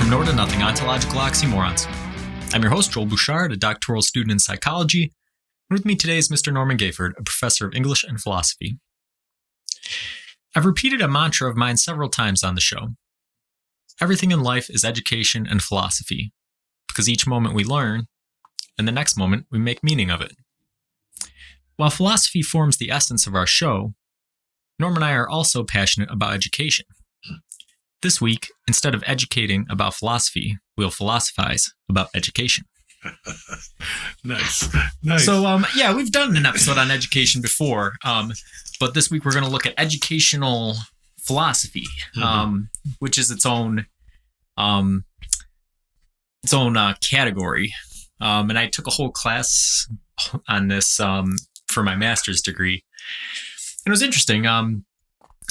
from Nor to Nothing Ontological Oxymorons. I'm your host, Joel Bouchard, a doctoral student in psychology. And with me today is Mr. Norman Gayford, a professor of English and philosophy. I've repeated a mantra of mine several times on the show. Everything in life is education and philosophy, because each moment we learn, and the next moment we make meaning of it. While philosophy forms the essence of our show, Norm and I are also passionate about education. This week, instead of educating about philosophy, we'll philosophize about education. Nice. So, we've done an episode on education before, but this week we're going to look at educational philosophy, which is its own category. And I took a whole class on this for my master's degree. And it was interesting.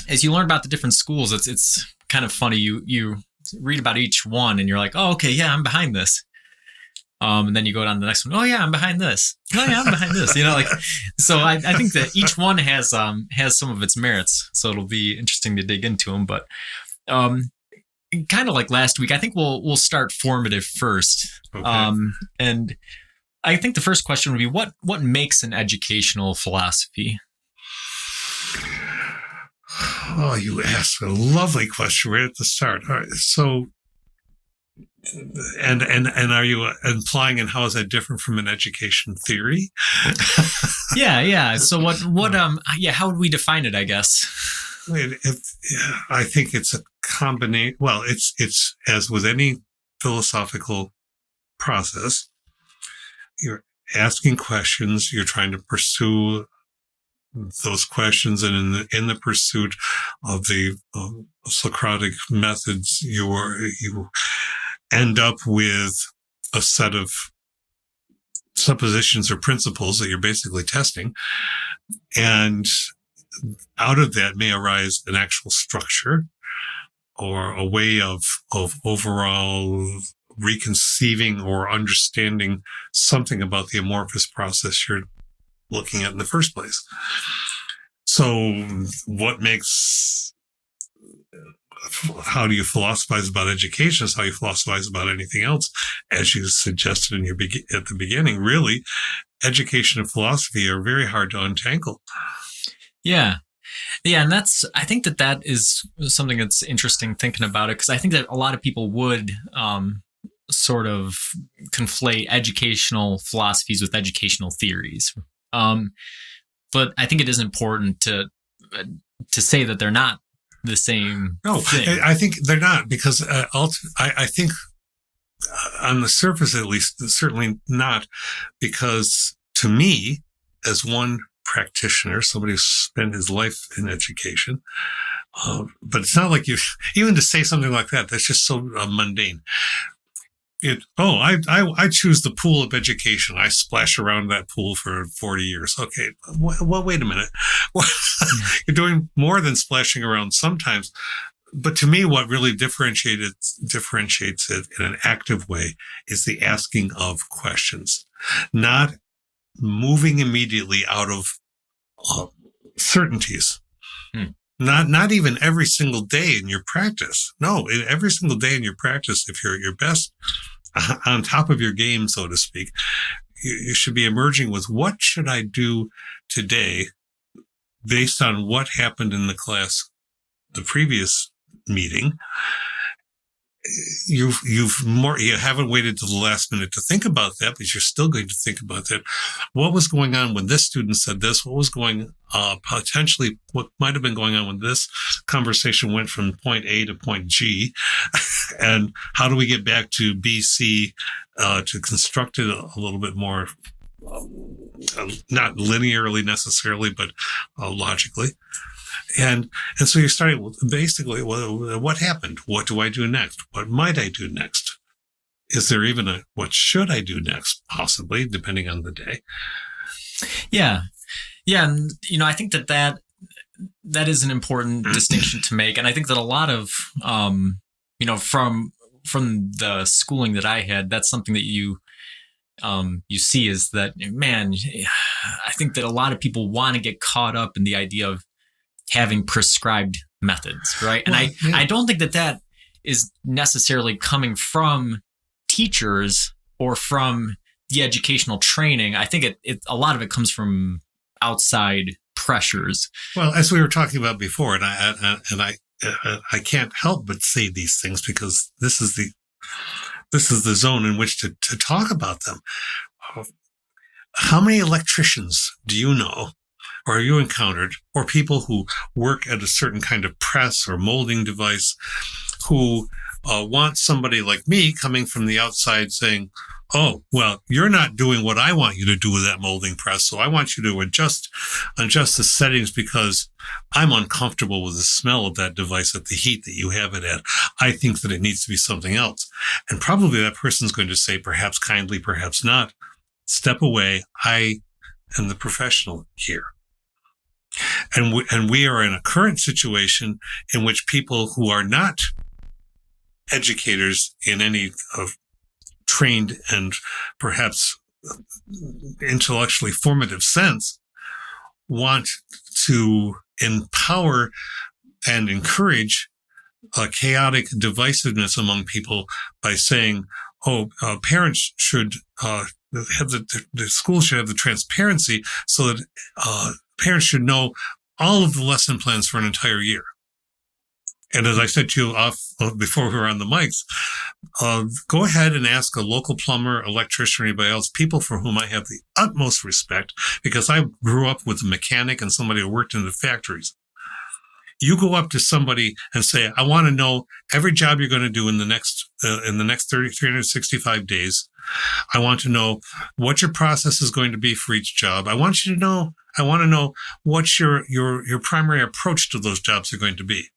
As you learn about the different schools, it's kind of funny. You read about each one and you're like, oh, okay, yeah, I'm behind this. And then you go down to the next one. Oh yeah, I'm behind this. Oh yeah, I'm behind this. So I think that each one has some of its merits. So it'll be interesting to dig into them. But kind of like last week, I think we'll start formative first. Okay. And I think the first question would be what makes an educational philosophy? Oh, you asked a lovely question right at the start. All right, so, and are you implying, and how is that different from an education theory? Yeah. So how would we define it, I guess? I think it's a combination. Well, it's as with any philosophical process, you're asking questions, you're trying to pursue those questions, and in the pursuit of the Socratic methods, you end up with a set of suppositions or principles that you're basically testing, and out of that may arise an actual structure or a way of overall reconceiving or understanding something about the amorphous process you're looking at in the first place. So how do you philosophize about education is how you philosophize about anything else. As you suggested at the beginning, really, education and philosophy are very hard to untangle. Yeah. And I think that is something that's interesting thinking about it, because I think that a lot of people would sort of conflate educational philosophies with educational theories. But I think it is important to say that they're not the same thing. I think they're not, because I think on the surface, at least, certainly not, because to me, as one practitioner, somebody who's spent his life in education, but it's not like even to say something like that, that's just so mundane. I choose the pool of education. I splash around that pool for 40 years. Okay. Well, wait a minute. You're doing more than splashing around sometimes. But to me, what really differentiates it in an active way is the asking of questions, not moving immediately out of certainties. Not even every single day in your practice. No, every single day in your practice, if you're at your best, on top of your game, so to speak, you should be emerging with, what should I do today based on what happened in the class, the previous meeting? You haven't waited till the last minute to think about that, but you're still going to think about that. What was going on when this student said this? What was going potentially what might have been going on when this conversation went from point A to point G, and how do we get back to B, C, to construct it a little bit more, not linearly necessarily, but logically. And so you're starting with basically, what happened? What do I do next? What might I do next? Is there even what should I do next? Possibly, depending on the day. Yeah. And, I think that is an important distinction to make. And I think that a lot of, from the schooling that I had, that's something that you see is that, man, I think that a lot of people want to get caught up in the idea of having prescribed methods, right? And I don't think that is necessarily coming from teachers or from the educational training. I think a lot of it comes from outside pressures. Well, as we were talking about before, and I can't help but say these things because this is the zone in which to talk about them. How many electricians do you know, or have you encountered, or people who work at a certain kind of press or molding device who want somebody like me coming from the outside saying, oh, well, you're not doing what I want you to do with that molding press, so I want you to adjust the settings because I'm uncomfortable with the smell of that device at the heat that you have it at. I think that it needs to be something else. And probably that person's going to say, perhaps kindly, perhaps not, step away. I am the professional here. And we are in a current situation in which people who are not educators in any of trained and perhaps intellectually formative sense want to empower and encourage chaotic divisiveness among people by saying, parents should have the school should have the transparency so that parents should know all of the lesson plans for an entire year. And as I said to you before we were on the mics, go ahead and ask a local plumber, electrician, or anybody else, people for whom I have the utmost respect, because I grew up with a mechanic and somebody who worked in the factories. You go up to somebody and say, I want to know every job you're going to do in the next 365 days. I want to know what your process is going to be for each job. I want to know what your primary approach to those jobs are going to be,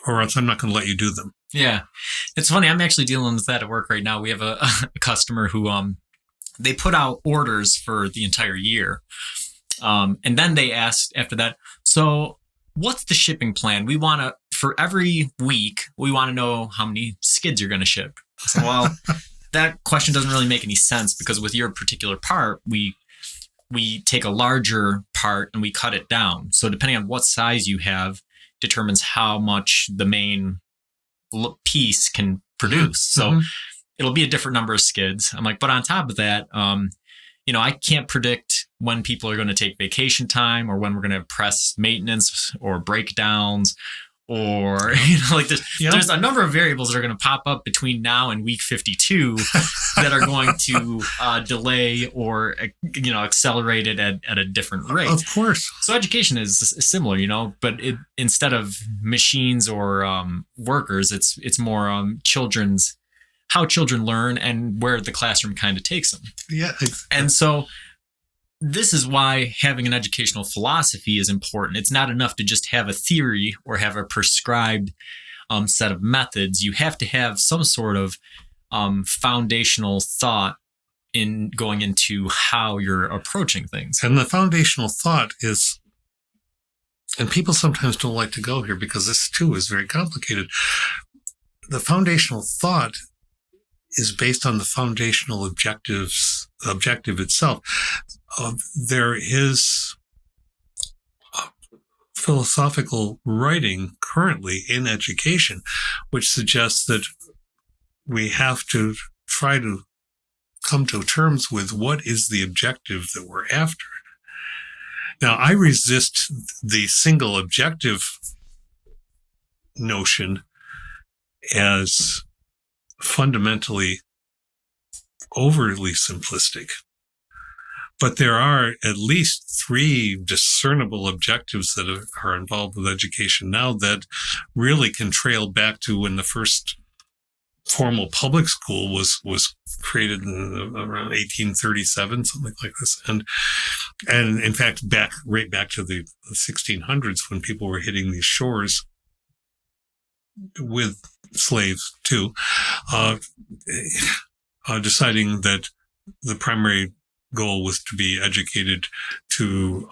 or else I'm not going to let you do them. Yeah. It's funny. I'm actually dealing with that at work right now. We have a customer who, they put out orders for the entire year. And then they asked after that, so what's the shipping plan? We want to, for every week, we want to know how many skids you're going to ship. So, well, that question doesn't really make any sense because with your particular part, we take a larger part and we cut it down. So depending on what size you have determines how much the main piece can produce. So it'll be a different number of skids. I'm like, but on top of that, I can't predict when people are going to take vacation time or when we're going to press maintenance or breakdowns or, there's a number of variables that are going to pop up between now and week 52 that are going to delay or, accelerate it at a different rate. Of course. So education is similar, but instead of machines or workers, it's more how children learn and where the classroom kind of takes them. Yeah. Exactly. And so this is why having an educational philosophy is important. It's not enough to just have a theory or have a prescribed set of methods. You have to have some sort of foundational thought in going into how you're approaching things. And the foundational thought is, and people sometimes don't like to go here because this too is very complicated. The foundational thought is based on the foundational objective itself. There is philosophical writing currently in education, which suggests that we have to try to come to terms with what is the objective that we're after. Now, I resist the single objective notion as fundamentally overly simplistic. But there are at least 3 discernible objectives that are involved with education now that really can trail back to when the first formal public school was created in around 1837, something like this. And in fact, right back to the 1600s when people were hitting these shores with slaves too, deciding that the primary goal was to be educated to,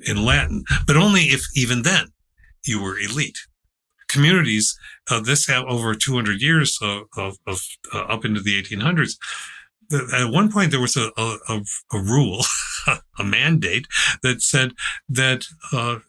in Latin, but only if even then you were elite. Communities, this had over 200 years of up into the 1800s. At one point, there was a rule, a mandate that said that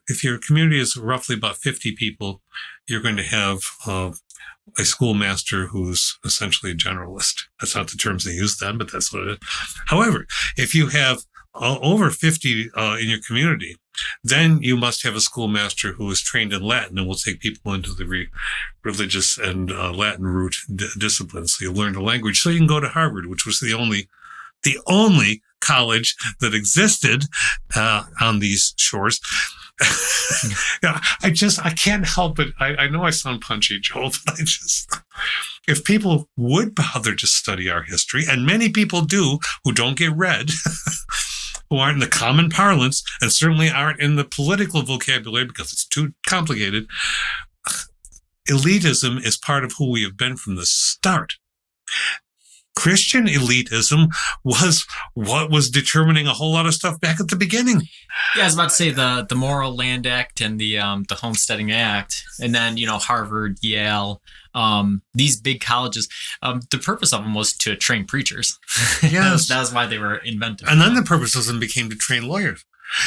if your community is roughly about 50 people, you're going to have a schoolmaster who's essentially a generalist. That's not the terms they use then, but that's what it is. However, if you have over 50 in your community, then you must have a schoolmaster who is trained in Latin and will take people into the religious and Latin root disciplines. So you learn the language. So you can go to Harvard, which was the only college that existed on these shores. I can't help it. I know I sound punchy, Joel, but if people would bother to study our history, and many people do who don't get read, who aren't in the common parlance, and certainly aren't in the political vocabulary because it's too complicated, elitism is part of who we have been from the start. Christian elitism was what was determining a whole lot of stuff back at the beginning. Yeah, I was about to say the Morrill Land Act and the Homesteading Act, and then Harvard, Yale, these big colleges. The purpose of them was to train preachers. Yes, that was why they were invented. And then the purpose of them became to train lawyers.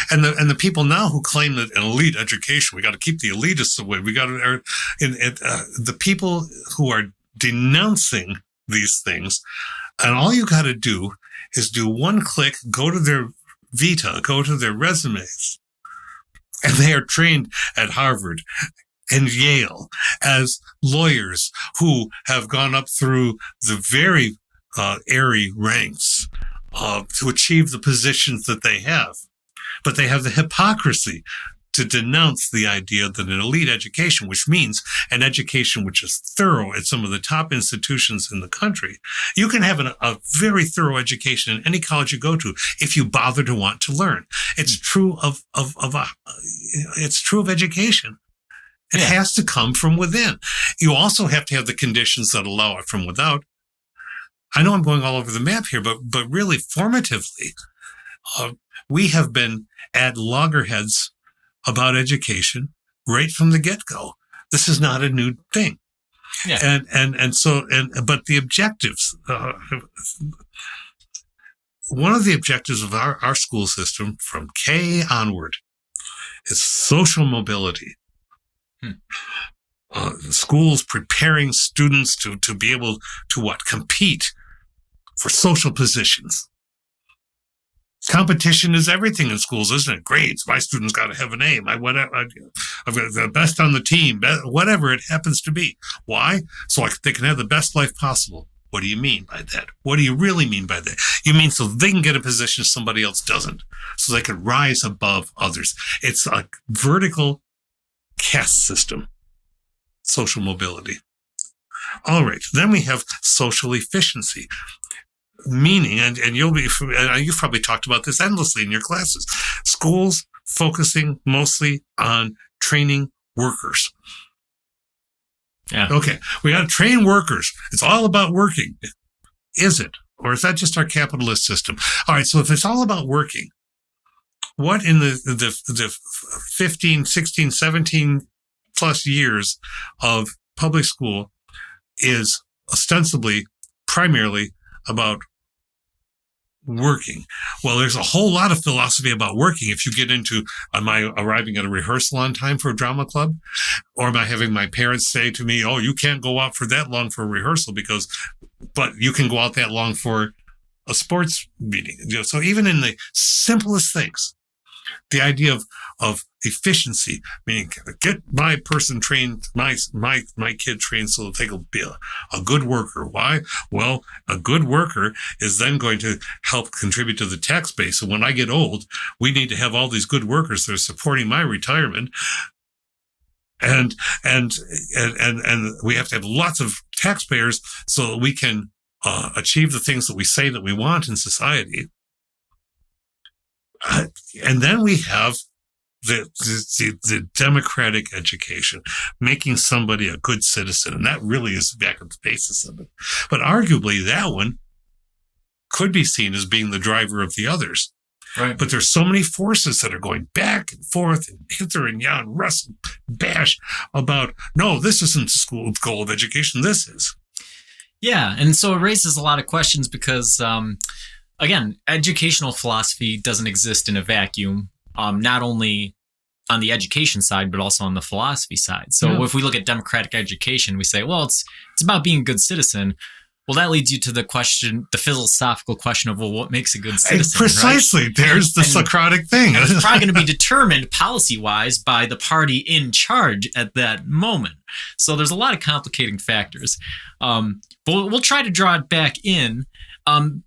And the people now who claim that an elite education, we got to keep the elitists away. We got to the people who are denouncing these things, and all you got to do is do one click, go to their vita, go to their resumes, and they are trained at Harvard and Yale as lawyers who have gone up through the very airy ranks to achieve the positions that they have. But they have the hypocrisy to denounce the idea that an elite education, which means an education which is thorough at some of the top institutions in the country, you can have a very thorough education in any college you go to if you bother to want to learn. It's true it's true of education. It has to come from within. You also have to have the conditions that allow it from without. I know I'm going all over the map here, but really formatively, we have been at loggerheads about education right from the get-go. This is not a new thing. Yeah. But the objectives, one of the objectives of our school system from K onward is social mobility. Schools preparing students to be able to compete for social positions. Competition is everything in schools, isn't it? Grades. My students got to have an A. I've got the best on the team, whatever it happens to be. Why? So they can have the best life possible. What do you mean by that? What do you really mean by that? You mean so they can get a position somebody else doesn't, so they can rise above others. It's a vertical caste system, social mobility. All right. Then we have social efficiency. Meaning, and you've probably talked about this endlessly in your classes, schools focusing mostly on training workers. Yeah. Okay. We got to train workers. It's all about working. Is it? Or is that just our capitalist system? All right. So if it's all about working, what in the 15, 16, 17 plus years of public school is ostensibly primarily about working? Well, there's a whole lot of philosophy about working. If you get into, am I arriving at a rehearsal on time for a drama club? Or am I having my parents say to me, oh, you can't go out for that long for a rehearsal but you can go out that long for a sports meeting. So even in the simplest things, the idea of efficiency, meaning get my person trained, my kid trained so that they will be a good worker. Why? Well, a good worker is then going to help contribute to the tax base. So when I get old, we need to have all these good workers that are supporting my retirement. And we have to have lots of taxpayers so that we can achieve the things that we say that we want in society. And then we have the democratic education, making somebody a good citizen. And that really is back at the basis of it. But arguably that one could be seen as being the driver of the others. Right. But there's so many forces that are going back and forth and hither and yon, wrestle, bash about, no, this isn't the school goal of education. This is. Yeah. And so it raises a lot of questions because, again, educational philosophy doesn't exist in a vacuum. Not only on the education side, but also on the philosophy side. So if we look at democratic education, we say, well, it's about being a good citizen. Well, that leads you to the philosophical question of, well, what makes a good citizen? Precisely. Right? There's the Socratic thing. And it's probably going to be determined policy-wise by the party in charge at that moment. So there's a lot of complicating factors. But we'll try to draw it back in. And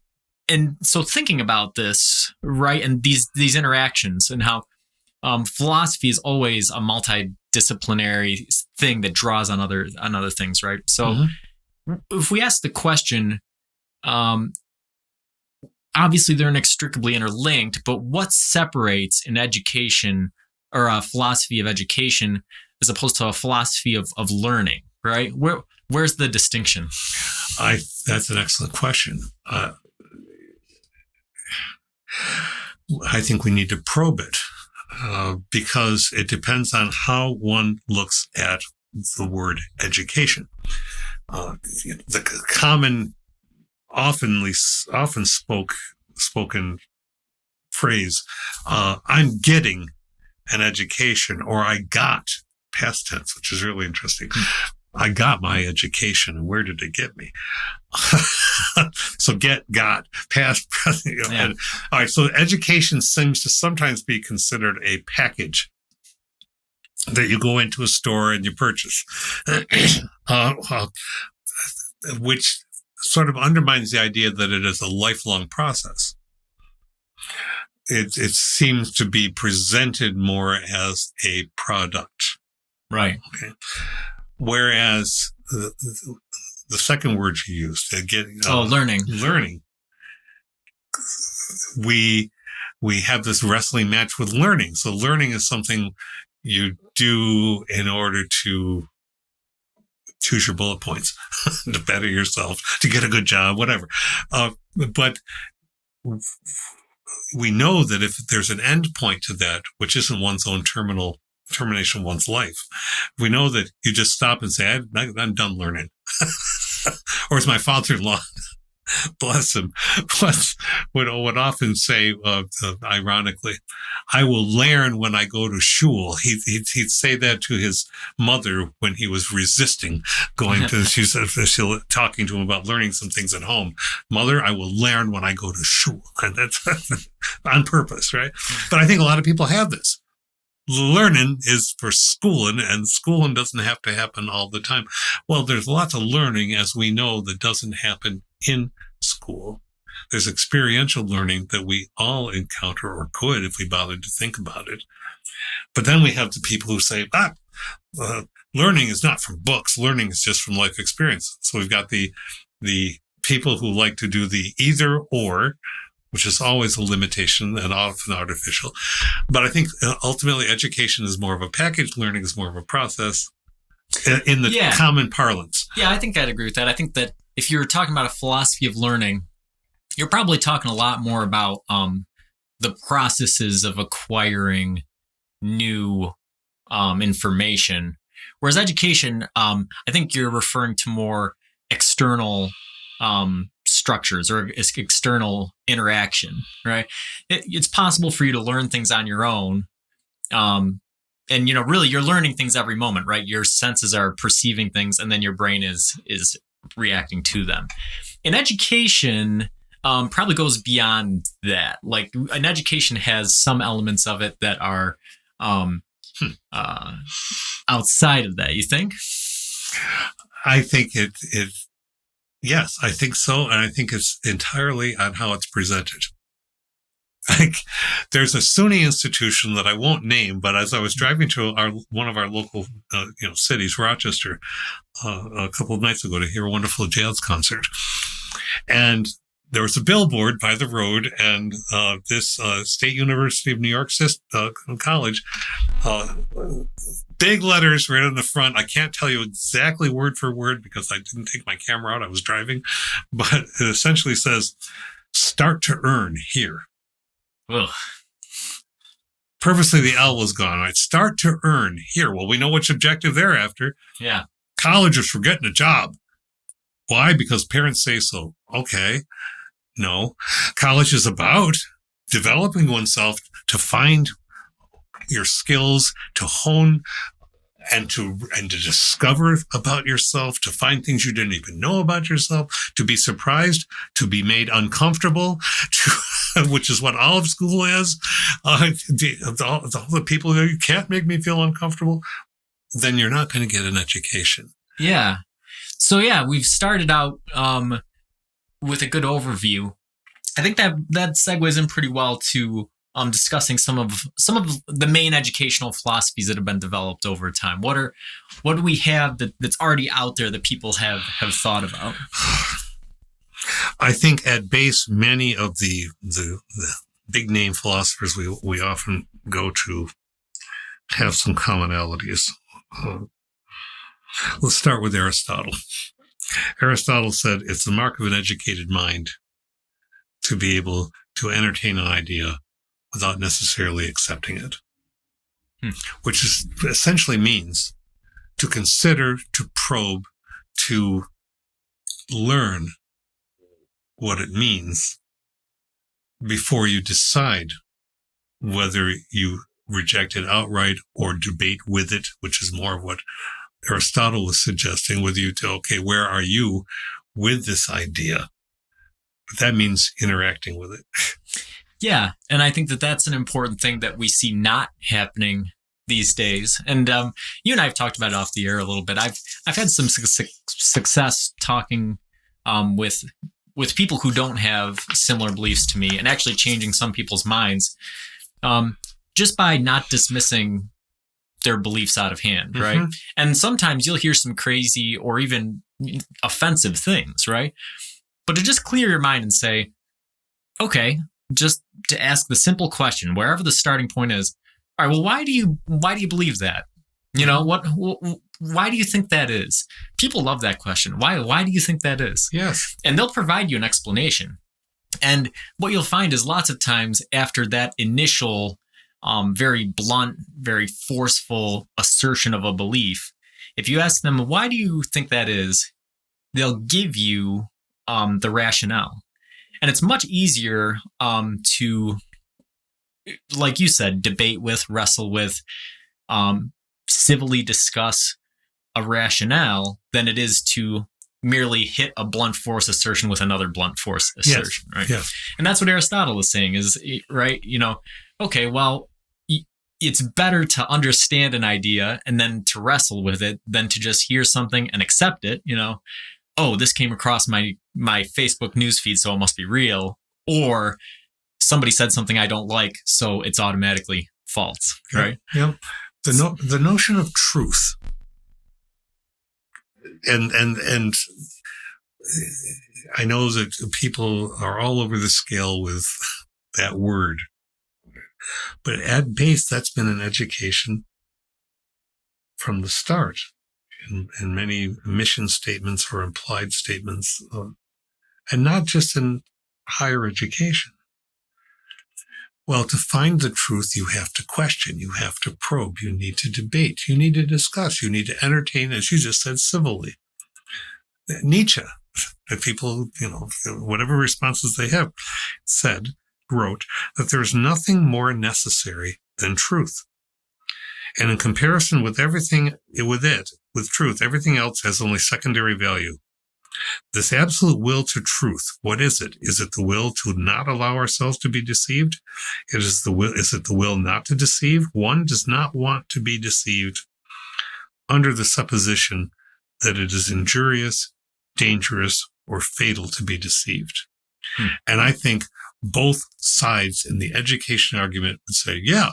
so thinking about this, right, and these interactions and how philosophy is always a multidisciplinary thing that draws on other things, right? So if we ask the question, obviously they're inextricably interlinked, but what separates an education or a philosophy of education as opposed to a philosophy of learning, right? Where's the distinction? That's an excellent question. I think we need to probe it because it depends on how one looks at the word education. The common, often spoken phrase, I'm getting an education, or I got, past tense, which is really interesting. I got my education, and where did it get me? So got, past, present. And, all right, so education seems to sometimes be considered a package that you go into a store and you purchase, which sort of undermines the idea that it is a lifelong process. It seems to be presented more as a product. Right. Okay. Whereas the second word you used, learning. Learning. We have this wrestling match with learning. So learning is something you do in order to choose your bullet points, to better yourself, to get a good job, whatever. But we know that if there's an end point to that, which isn't one's own termination of one's life, we know that you just stop and say, I'm done learning. Or as my father-in-law, bless him, would often say, ironically, I will learn when I go to shul. He'd say that to his mother when he was resisting going to, she's talking to him about learning some things at home. Mother, I will learn when I go to shul. And that's on purpose, right? But I think a lot of people have this. Learning is for schooling, and schooling doesn't have to happen all the time. Well, there's lots of learning, as we know, that doesn't happen in school. There's experiential learning that we all encounter, or could if we bothered to think about it. But then we have the people who say, learning is not from books. Learning is just from life experience. So we've got the people who like to do the either or, which is always a limitation and often artificial. But I think ultimately education is more of a package. Learning is more of a process in the common parlance. Yeah, I think I'd agree with that. I think that if you're talking about a philosophy of learning, you're probably talking a lot more about the processes of acquiring new information. Whereas education, I think you're referring to more external structures or external interaction, right? It's possible for you to learn things on your own. And, really you're learning things every moment, right? Your senses are perceiving things and then your brain is reacting to them. And education probably goes beyond that. Like an education has some elements of it that are outside of that, you think? I think yes, I think so. And I think it's entirely on how it's presented. Like there's a SUNY institution that I won't name, but as I was driving to one of our local, cities, Rochester, a couple of nights ago to hear a wonderful jazz concert, and there was a billboard by the road, and this State University of New York College, big letters right on the front. I can't tell you exactly word for word because I didn't take my camera out. I was driving, but it essentially says, "Start to earn here." Ugh. Purposely, the L was gone. Right? Start to earn here. Well, we know which objective they're after. Yeah. College is for getting a job. Why? Because parents say so. Okay. No. College is about developing oneself to find your skills, to hone and to discover about yourself, to find things you didn't even know about yourself, to be surprised, to be made uncomfortable, which is what all of school is. All the people who, you can't make me feel uncomfortable, then you're not going to get an education. Yeah. So yeah, we've started out with a good overview. I think that segues in pretty well to discussing some of the main educational philosophies that have been developed over time. What do we have that's already out there that people have thought about? I think at base, many of the big name philosophers we often go to have some commonalities. Let's start with Aristotle. Aristotle said it's the mark of an educated mind to be able to entertain an idea without necessarily accepting it, which essentially means to consider, to probe, to learn what it means before you decide whether you reject it outright or debate with it, which is more of what Aristotle was suggesting, with you to, okay, where are you with this idea? But that means interacting with it. Yeah, and I think that's an important thing that we see not happening these days. And you and I have talked about it off the air a little bit. I've had some success talking with people who don't have similar beliefs to me, and actually changing some people's minds just by not dismissing their beliefs out of hand, right? Mm-hmm. And sometimes you'll hear some crazy or even offensive things, right? But to just clear your mind and say, okay, just to ask the simple question, wherever the starting point is, all right, well, why do you believe that? You know, why do you think that is? People love that question. Why do you think that is? Yes. And they'll provide you an explanation. And what you'll find is lots of times after that initial very blunt, very forceful assertion of a belief, if you ask them, why do you think that is? They'll give you the rationale. And it's much easier to, like you said, debate with, wrestle with, civilly discuss a rationale than it is to merely hit a blunt force assertion with another blunt force assertion, yes. Right? Yes. And that's what Aristotle is saying is, right, you know, okay, well, it's better to understand an idea and then to wrestle with it than to just hear something and accept it, you know. Oh, this came across my Facebook newsfeed, so it must be real. Or somebody said something I don't like, so it's automatically false, right? Yeah. The notion of truth, and I know that people are all over the scale with that word, but at base, that's been an education from the start. In many mission statements or implied statements, and not just in higher education. Well, to find the truth, you have to question, you have to probe, you need to debate, you need to discuss, you need to entertain, as you just said, civilly. Nietzsche, that people, you know, whatever responses they have wrote that there's nothing more necessary than truth. And in comparison with with truth, everything else has only secondary value. This absolute will to truth, what is it? Is it the will to not allow ourselves to be deceived? Is it the will not to deceive? One does not want to be deceived under the supposition that it is injurious, dangerous, or fatal to be deceived. And I think both sides in the education argument would say, yeah.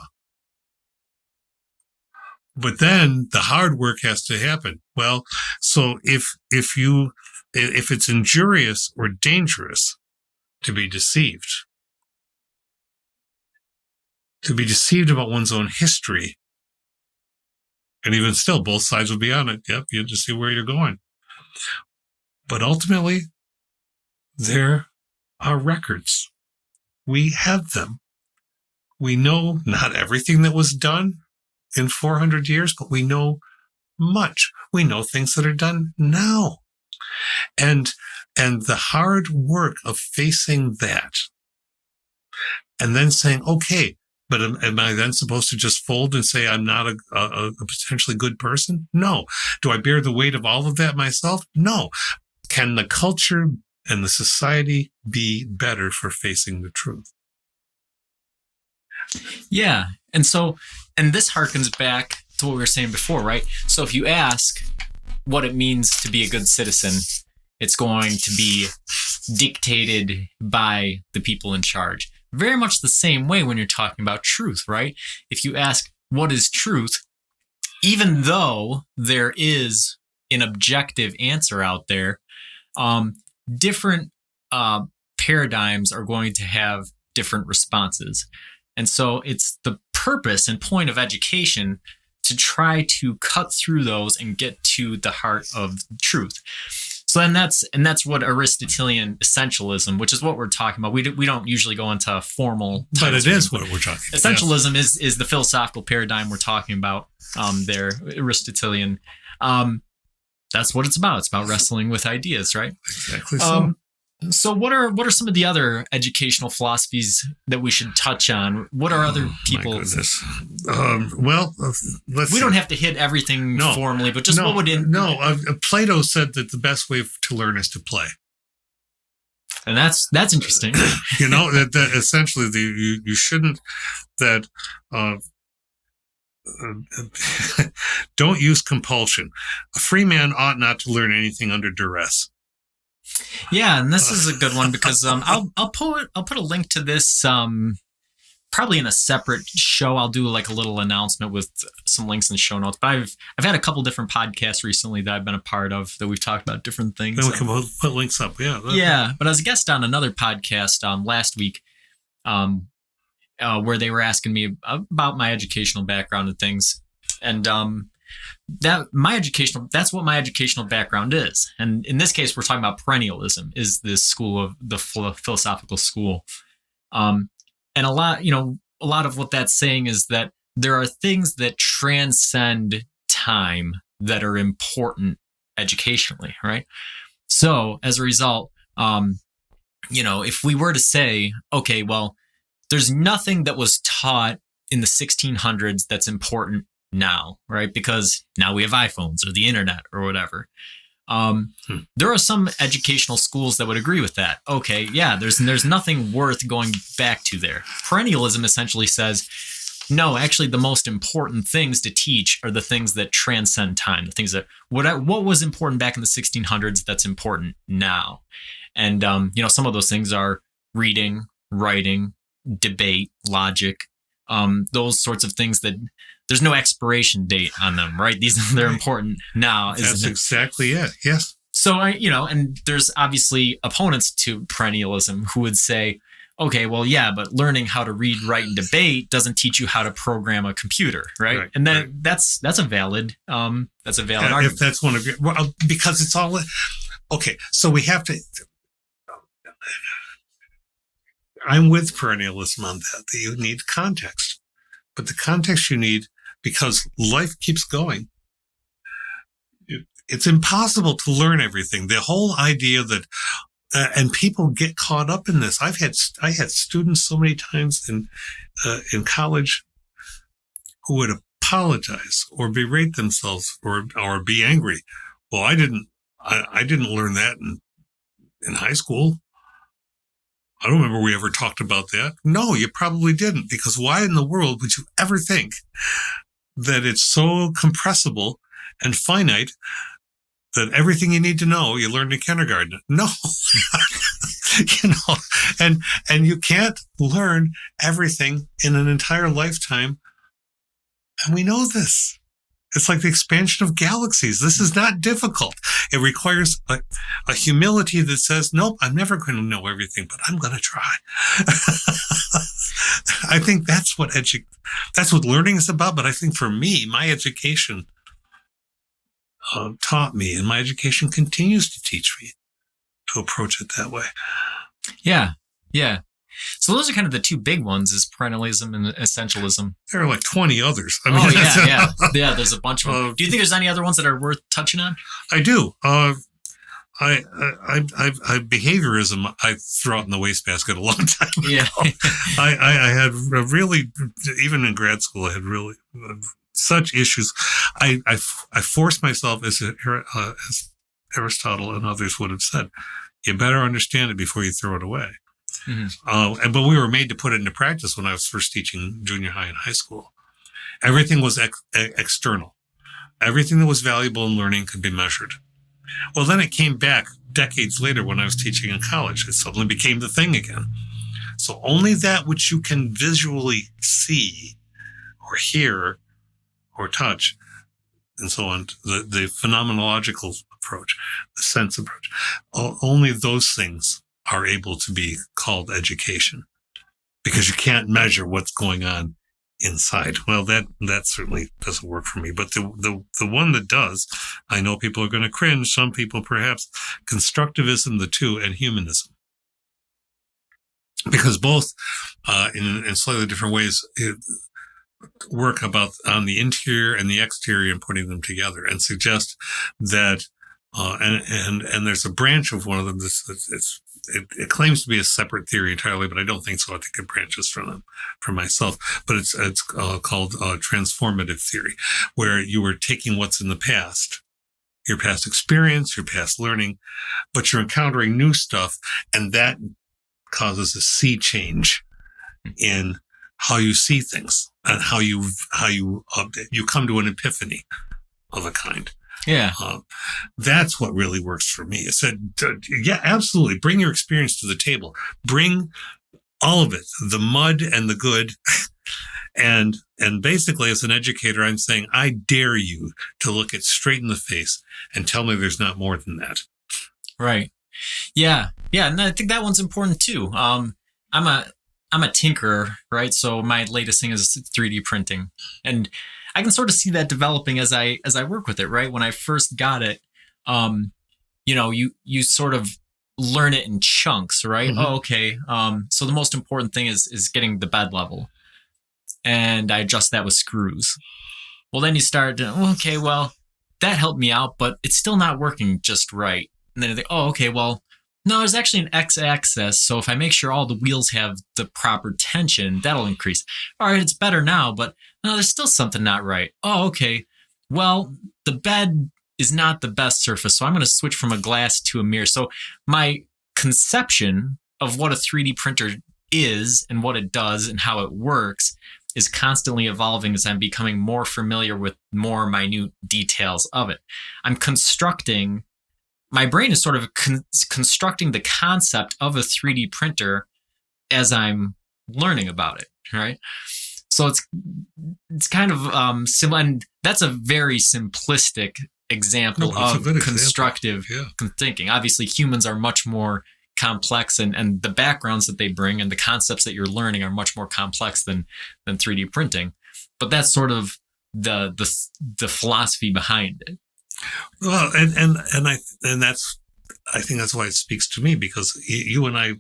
But then the hard work has to happen. Well, so if it's injurious or dangerous to be deceived about one's own history, and even still, both sides will be on it. Yep, you have to see where you're going. But ultimately, there are records. We have them. We know not everything that was done in 400 years, but we know much. We know things that are done now. And the hard work of facing that and then saying, okay, But am I then supposed to just fold and say I'm not a potentially good person? No. Do I bear the weight of all of that myself? No. Can the culture and the society be better for facing the truth? Yeah. And this harkens back to what we were saying before, right? So if you ask what it means to be a good citizen, it's going to be dictated by the people in charge. Very much the same way when you're talking about truth, right? If you ask what is truth, even though there is an objective answer out there, different paradigms are going to have different responses. And so it's the purpose and point of education to try to cut through those and get to the heart of truth. So and that's what Aristotelian essentialism, which is what we're talking about. We don't usually go into formal, but it is what we're talking about. Essentialism is the philosophical paradigm we're talking about there, Aristotelian. That's what it's about. It's about wrestling with ideas, right? Exactly so. So what are some of the other educational philosophies that we should touch on? What are other people? My goodness. Let's we don't have to hit everything formally, but just what would Plato said that the best way to learn is to play. And that's interesting. that essentially you shouldn't don't use compulsion. A free man ought not to learn anything under duress. Yeah, and this is a good one because I'll put a link to this probably in a separate show. I'll do like a little announcement with some links in the show notes. But I've had a couple different podcasts recently that I've been a part of that we've talked about different things. Then we can put links up. Yeah, but I was a guest on another podcast last week where they were asking me about my educational background and things, and that's what my educational background is. And in this case, we're talking about perennialism, is this school of the philosophical school. And a lot of what that's saying is that there are things that transcend time that are important educationally, right? So as a result, if we were to say, okay, well, there's nothing that was taught in the 1600s that's important now, right? Because now we have iPhones or the internet or whatever. There are some educational schools that would agree with that. Okay, yeah, there's nothing worth going back to there. Perennialism essentially says, no, actually the most important things to teach are the things that transcend time, the things that what was important back in the 1600s that's important now. And some of those things are reading, writing, debate, logic, those sorts of things that there's no expiration date on them, right? They're important now. That's exactly it. Yes. So and there's obviously opponents to perennialism who would say, okay, well, yeah, but learning how to read, write, and debate doesn't teach you how to program a computer, right? And then that's a valid argument. If that's one of your, because it's all okay. So we have to. I'm with perennialism on that you need context, but the context you need, because life keeps going. It's impossible to learn everything. The whole idea that, and people get caught up in this. I had students so many times in college who would apologize or berate themselves or be angry. Well, I didn't learn that in high school. I don't remember we ever talked about that. No, you probably didn't, because why in the world would you ever think that it's so compressible and finite that everything you need to know you learned in kindergarten? No. And you can't learn everything in an entire lifetime. And we know this. It's like the expansion of galaxies. This is not difficult. It requires a humility that says, nope, I'm never going to know everything, but I'm going to try. I think that's what learning is about. But I think for me, my education taught me, and my education continues to teach me to approach it that way. Yeah. Yeah. So those are kind of the two big ones, is perennialism and essentialism. There are like 20 others. Yeah, there's a bunch of them. Do you think there's any other ones that are worth touching on? I do. behaviorism I threw out in the wastebasket a long time ago. Yeah. I had really, even in grad school, I had really such issues. I forced myself, as Aristotle and others would have said, you better understand it before you throw it away. Mm-hmm. But we were made to put it into practice when I was first teaching junior high and high school. Everything was external. Everything that was valuable in learning could be measured. Well, then it came back decades later when I was teaching in college. It suddenly became the thing again. So only that which you can visually see or hear or touch and so on, the phenomenological approach, the sense approach, only those things are able to be called education, because you can't measure what's going on inside. Well, that certainly doesn't work for me. But the one that does, I know people are going to cringe. Some people perhaps, constructivism, the two, and humanism, because both in slightly different ways work on the interior and the exterior and putting them together, and suggest that and there's a branch of one of them it claims to be a separate theory entirely, but I don't think so. I think it branches from myself. But it's called transformative theory, where you are taking what's in the past, your past experience, your past learning, but you're encountering new stuff, and that causes a sea change in how you see things and how you come to an epiphany of a kind. Yeah. That's what really works for me. It said, yeah, absolutely. Bring your experience to the table. Bring all of it, the mud and the good. And basically, as an educator, I'm saying, I dare you to look it straight in the face and tell me there's not more than that. Right. Yeah. Yeah. And I think that one's important too. I'm a tinkerer, right? So my latest thing is 3D printing, and I can sort of see that developing as I work with it, right? When I first got it, you sort of learn it in chunks, right? Mm-hmm. Oh, okay. So the most important thing is getting the bed level, and I adjust that with screws. Well, then you start to, okay, well, that helped me out, but it's still not working just right. And then I think, oh, okay, well, no, there's actually an x-axis. So if I make sure all the wheels have the proper tension, that'll increase. All right, it's better now, but no, there's still something not right. Oh, okay. Well, the bed is not the best surface, so I'm going to switch from a glass to a mirror. So my conception of what a 3D printer is and what it does and how it works is constantly evolving as I'm becoming more familiar with more minute details of it. My brain is sort of constructing the concept of a 3D printer as I'm learning about it, right? So it's kind of similar, and that's a very simplistic example of constructive thinking. Obviously, humans are much more complex, and the backgrounds that they bring and the concepts that you're learning are much more complex than 3D printing. But that's sort of the philosophy behind it. Well, and I think that's why it speaks to me, because you and I,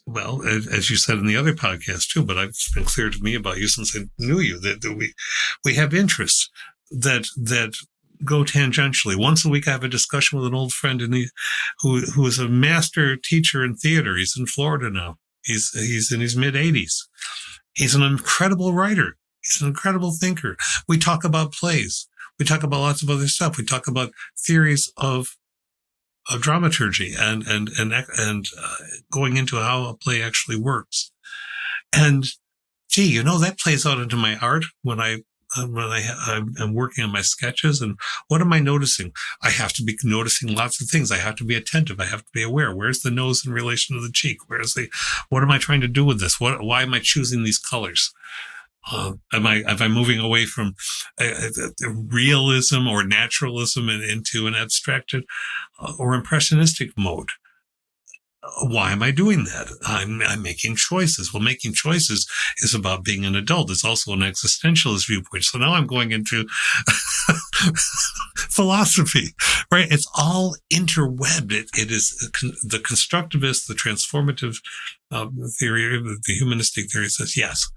well, as you said in the other podcast too, but it's been clear to me about you since I knew you that we have interests that go tangentially. Once a week, I have a discussion with an old friend who is a master teacher in theater. He's in Florida now. He's in his mid-80s. He's an incredible writer. He's an incredible thinker. We talk about plays. We talk about lots of other stuff. We talk about theories of dramaturgy and going into how a play actually works. And gee, that plays out into my art when I'm working on my sketches. And what am I noticing? I have to be noticing lots of things. I have to be attentive. I have to be aware. Where's the nose in relation to the cheek? What am I trying to do with this? Why am I choosing these colors? Am I moving away from realism or naturalism and into an abstracted or impressionistic mode? Why am I doing that? I'm making choices. Well, making choices is about being an adult. It's also an existentialist viewpoint. So now I'm going into philosophy, right? It's all interwebbed. It is the constructivist, the transformative theory, the humanistic theory says, yes,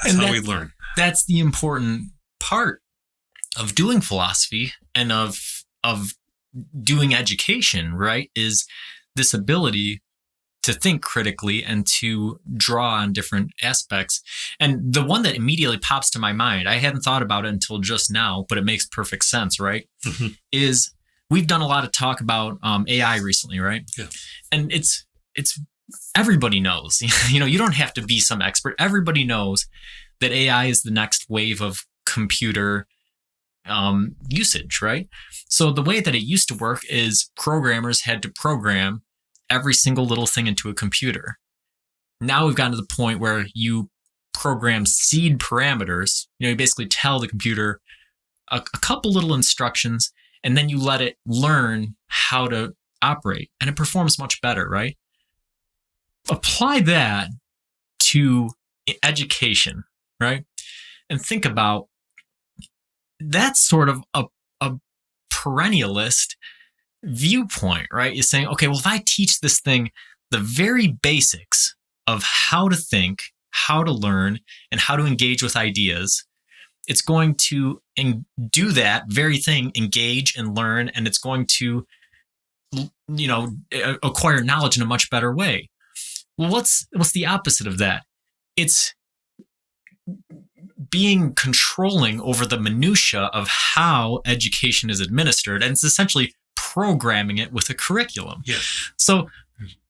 that's how we learn. That's the important part of doing philosophy and of doing education, right, is this ability to think critically and to draw on different aspects. And the one that immediately pops to my mind, I hadn't thought about it until just now, but it makes perfect sense, right? Mm-hmm. Is we've done a lot of talk about AI recently, right? Yeah. And it's everybody knows, you don't have to be some expert. Everybody knows that AI is the next wave of computer usage, right? So the way that it used to work is programmers had to program every single little thing into a computer. Now we've gotten to the point where you program seed parameters. You basically tell the computer a couple little instructions, and then you let it learn how to operate, and it performs much better, right? Apply that to education, right? And think about that's sort of a perennialist viewpoint, right? You're saying, okay, well, if I teach this thing the very basics of how to think, how to learn, and how to engage with ideas, it's going to do that very thing, engage and learn, and it's going to, acquire knowledge in a much better way. Well, what's the opposite of that? It's being controlling over the minutia of how education is administered, and it's essentially programming it with a curriculum. Yes. So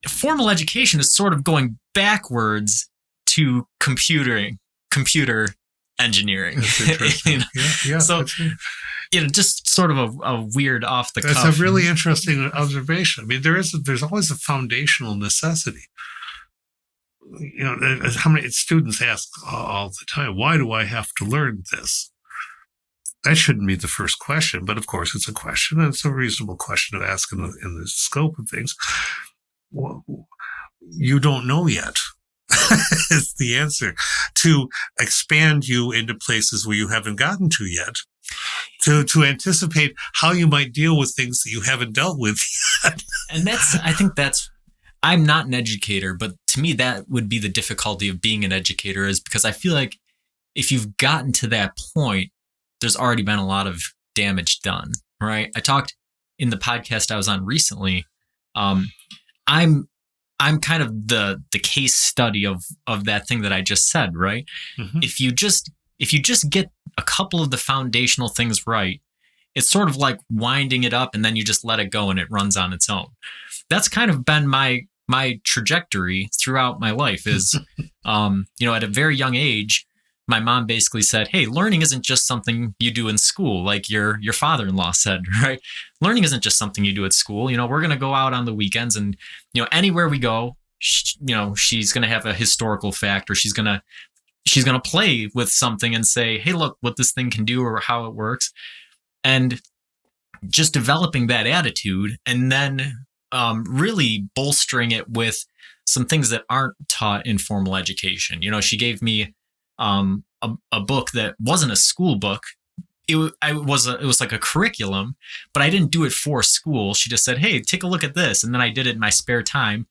formal education is sort of going backwards to computer engineering. That's interesting. Yeah. So, just sort of a weird off the cuff. That's a really interesting observation. I mean, there's always a foundational necessity. How many students ask all the time, why do I have to learn this? That shouldn't be the first question, but of course it's a question, and it's a reasonable question to ask in the scope of things. Well, you don't know yet. Is the answer. To expand you into places where you haven't gotten to yet. To anticipate how you might deal with things that you haven't dealt with yet. And I'm not an educator, but to me that would be the difficulty of being an educator, is because I feel like if you've gotten to that point, there's already been a lot of damage done, right? I talked in the podcast I was on recently. I'm kind of the case study of that thing that I just said, right? Mm-hmm. If you just get a couple of the foundational things right, it's sort of like winding it up and then you just let it go and it runs on its own. That's kind of been my trajectory throughout my life is, at a very young age, my mom basically said, hey, learning isn't just something you do in school, like your father-in-law said, right? Learning isn't just something you do at school. We're going to go out on the weekends and, anywhere we go, she's going to have a historical fact, or she's going to play with something and say, hey, look what this thing can do or how it works. And just developing that attitude and then really bolstering it with some things that aren't taught in formal education. She gave me a book that wasn't a school book. It was like a curriculum, but I didn't do it for school. She just said, hey, take a look at this. And then I did it in my spare time.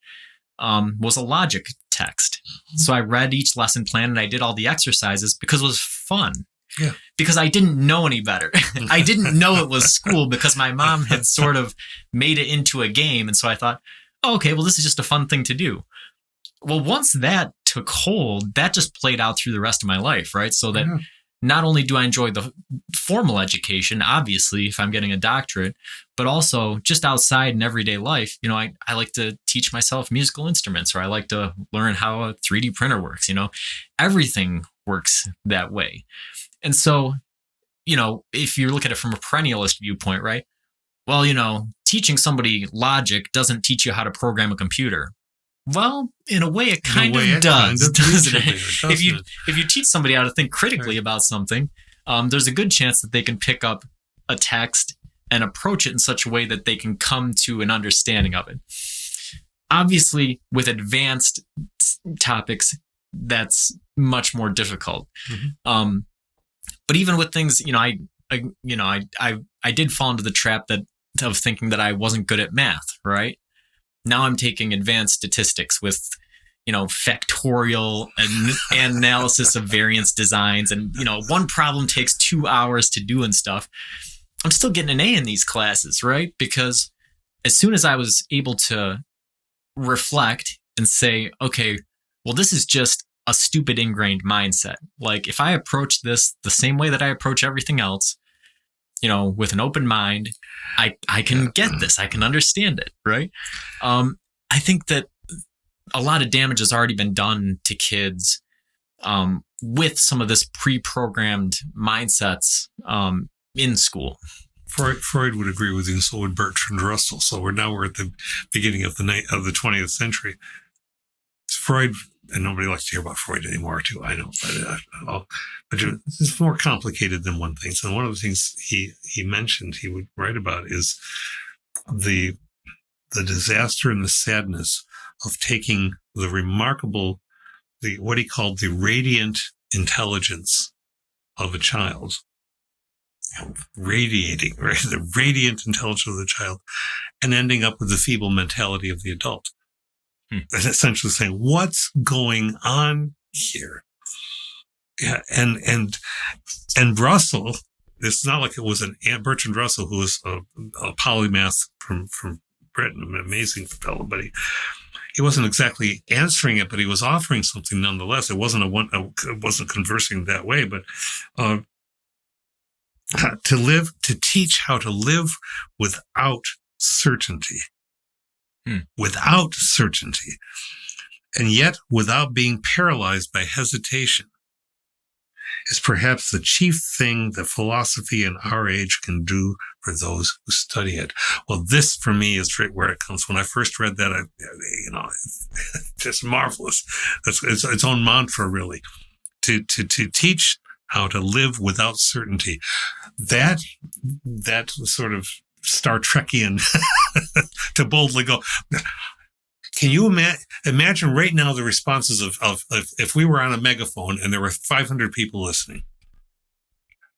Was a logic text. So I read each lesson plan and I did all the exercises because it was fun. Yeah. Because I didn't know any better. I didn't know it was school because my mom had sort of made it into a game. And so I thought, oh, okay, well, this is just a fun thing to do. Well, once that took hold, that just played out through the rest of my life, right? So that not only do I enjoy the formal education, obviously, if I'm getting a doctorate, but also just outside in everyday life, I like to teach myself musical instruments, or I like to learn how a 3D printer works. Everything works that way. And so, if you look at it from a perennialist viewpoint, right? Well, teaching somebody logic doesn't teach you how to program a computer. Well, in a way, it kind of does, doesn't it? If you teach somebody how to think critically about something, there's a good chance that they can pick up a text and approach it in such a way that they can come to an understanding of it. Obviously, with advanced topics, that's much more difficult. Mm-hmm. But even with things, I did fall into the trap of thinking that I wasn't good at math, right? Now I'm taking advanced statistics with, factorial and analysis of variance designs. And, one problem takes 2 hours to do and stuff. I'm still getting an A in these classes, right? Because as soon as I was able to reflect and say, okay, well, this is just a stupid ingrained mindset. Like if I approach this the same way that I approach everything else, with an open mind, I can get this. I can understand it, right? I think that a lot of damage has already been done to kids with some of this pre-programmed mindsets in school. Freud would agree with you, so would Bertrand Russell. So we're at the beginning of the 20th century. Freud, and nobody likes to hear about Freud anymore, too. I know, but it's more complicated than one thing. So one of the things he mentioned he would write about is the disaster and the sadness of taking the remarkable, what he called the radiant intelligence of a child, radiating, right? The radiant intelligence of the child, and ending up with the feeble mentality of the adult. And essentially saying, what's going on here? Yeah, and Russell, it's not like it was Bertrand Russell, who was a polymath from Britain, an amazing fellow, but he wasn't exactly answering it, but he was offering something nonetheless. It wasn't it wasn't conversing that way, but to teach how to live without certainty. Without certainty, and yet without being paralyzed by hesitation, is perhaps the chief thing that philosophy in our age can do for those who study it. Well, this for me is right where it comes. When I first read that, just marvelous. It's its own mantra, really, to teach how to live without certainty. That sort of Star Trekian to boldly go. Can you imagine right now the responses of if we were on a megaphone and there were 500 people listening,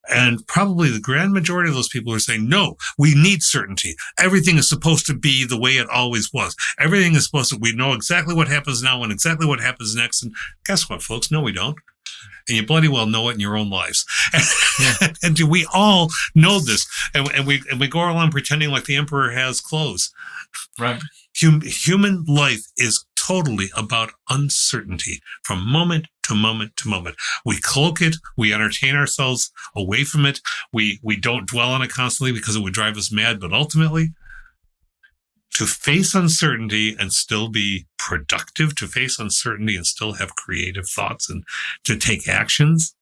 and probably the grand majority of those people are saying, no, we need certainty. Everything is supposed to be the way it always was. Everything is supposed to, we know exactly what happens now and exactly what happens next. And guess what, folks? No, we don't. And you bloody well know it in your own lives. And do we all know this? And we go along pretending like the emperor has clothes. Right. Human life is totally about uncertainty from moment to moment to moment. We cloak it. We entertain ourselves away from it. We don't dwell on it constantly because it would drive us mad. But ultimately, to face uncertainty and still be productive, to face uncertainty and still have creative thoughts, and to take actions,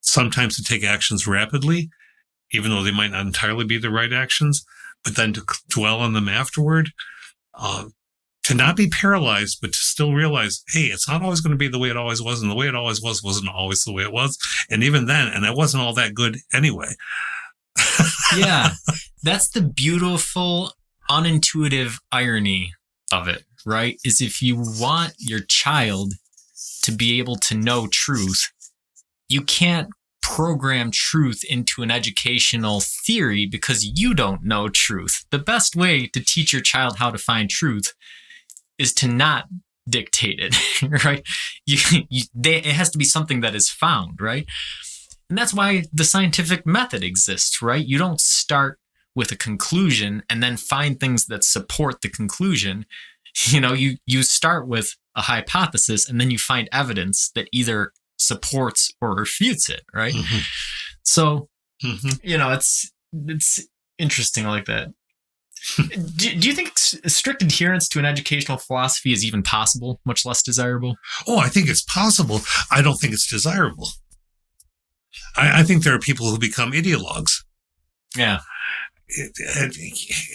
sometimes to take actions rapidly, even though they might not entirely be the right actions, but then to dwell on them afterward, to not be paralyzed, but to still realize, hey, it's not always going to be the way it always was, and the way it always was wasn't always the way it was. And even then, and it wasn't all that good anyway. Yeah, that's the beautiful unintuitive irony of it, right? Is if you want your child to be able to know truth, you can't program truth into an educational theory because you don't know truth. The best way to teach your child how to find truth is to not dictate it, right? It has to be something that is found, right? And that's why the scientific method exists, right? You don't start with a conclusion and then find things that support the conclusion. You start with a hypothesis and then you find evidence that either supports or refutes it, right? Mm-hmm. So, it's interesting like that. Do you think strict adherence to an educational philosophy is even possible, much less desirable? Oh, I think it's possible. I don't think it's desirable. I think there are people who become ideologues. Yeah.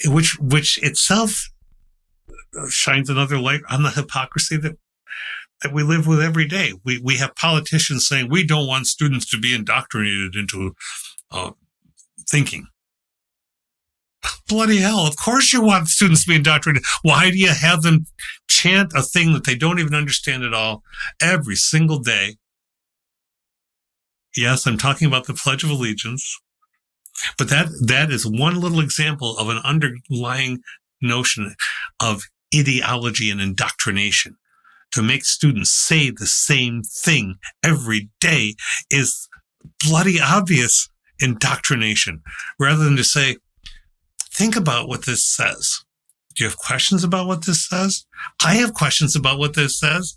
Which itself shines another light on the hypocrisy that we live with every day. We have politicians saying we don't want students to be indoctrinated into thinking. Bloody hell, of course you want students to be indoctrinated. Why do you have them chant a thing that they don't even understand at all every single day? Yes, I'm talking about the Pledge of Allegiance. But that is one little example of an underlying notion of ideology and indoctrination. To make students say the same thing every day is bloody obvious indoctrination, rather than to say, think about what this says. Do you have questions about what this says? I have questions about what this says.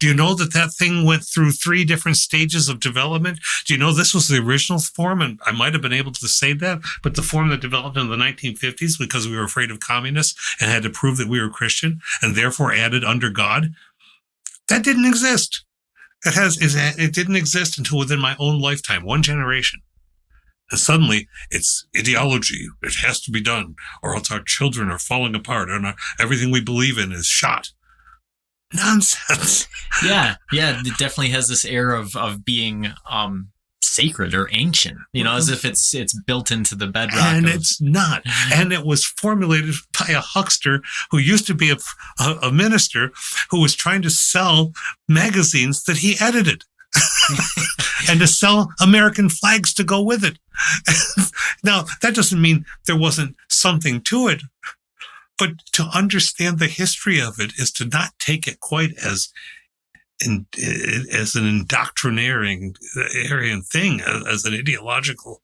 Do you know that that thing went through 3 different stages of development? Do you know this was the original form? And I might have been able to say that, but the form that developed in the 1950s because we were afraid of communists and had to prove that we were Christian and therefore added under God, that didn't exist. It didn't exist until within my own lifetime, 1 generation. And suddenly it's ideology. It has to be done, or else our children are falling apart and everything we believe in is shot. Nonsense. Yeah. It definitely has this air of being sacred or ancient, as if it's built into the bedrock. And it's not. And it was formulated by a huckster who used to be a minister who was trying to sell magazines that he edited. And to sell American flags to go with it. Now, that doesn't mean there wasn't something to it, but to understand the history of it is to not take it quite as an indoctrinating thing, as an ideological.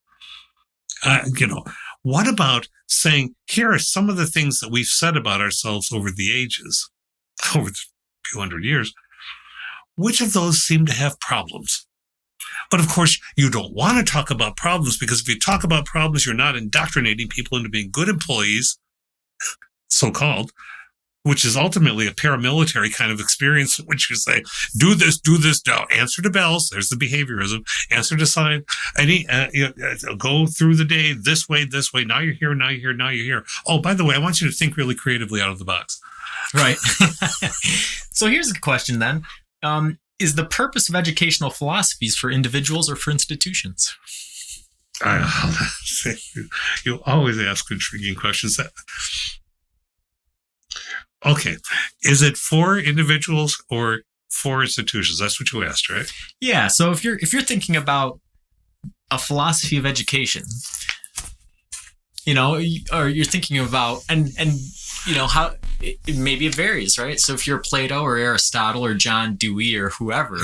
What about saying, here are some of the things that we've said about ourselves over the ages, over a few hundred years. Which of those seem to have problems? But of course, you don't want to talk about problems, because if you talk about problems, you're not indoctrinating people into being good employees, so-called, which is ultimately a paramilitary kind of experience in which you say, do this now, answer to bells. There's the behaviorism. Answer to sign. Go through the day this way. Now you're here, now you're here. Oh, by the way, I want you to think really creatively out of the box. Right. So here's a question then. Is the purpose of educational philosophies for individuals or for institutions? You always ask intriguing questions. Okay. Is it for individuals or for institutions? That's what you asked, right? Yeah. So if you're thinking about a philosophy of education, or you're thinking about and how maybe it varies, right? So if you're Plato or Aristotle or John Dewey or whoever,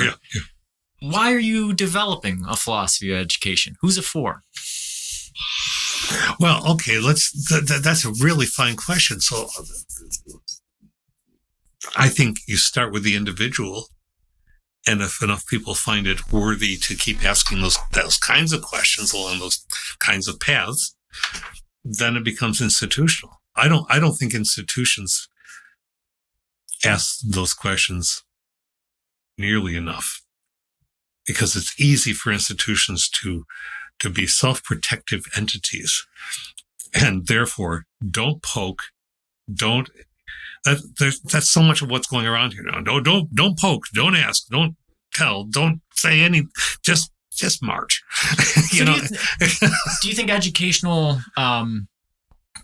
why are you developing a philosophy of education? Who's it for? Well, okay, that's a really fine question. So I think you start with the individual, and if enough people find it worthy to keep asking those kinds of questions along those kinds of paths, then it becomes institutional. I don't think institutions ask those questions nearly enough, because it's easy for institutions to be self-protective entities, and therefore don't poke, that's so much of what's going around here now. Don't poke, don't ask, don't tell, don't say any, just march. Do you think educational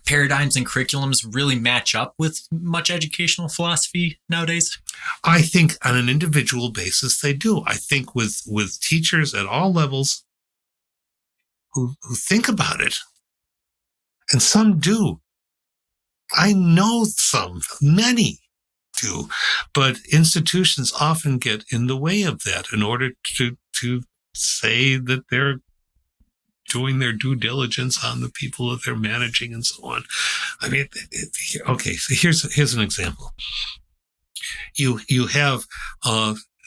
paradigms and curriculums really match up with much educational philosophy nowadays? I think on an individual basis they do. I think with teachers at all levels who think about it, and some do. I know many do, but institutions often get in the way of that in order to say that they're doing their due diligence on the people that they're managing and so on. I mean, okay, so here's an example. You have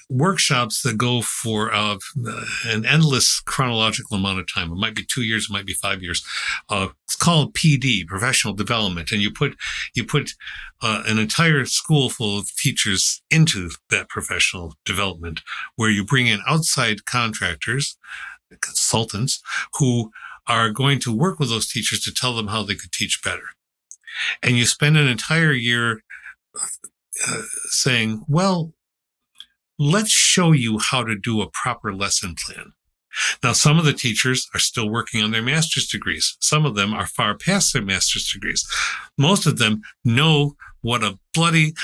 workshops that go for an endless chronological amount of time. It might be 2 years, it might be 5 years. It's called PD, professional development, and you put an entire school full of teachers into that professional development, where you bring in outside contractors, consultants, who are going to work with those teachers to tell them how they could teach better. And you spend an entire year saying, well, let's show you how to do a proper lesson plan. Now, some of the teachers are still working on their master's degrees. Some of them are far past their master's degrees. Most of them know what a bloody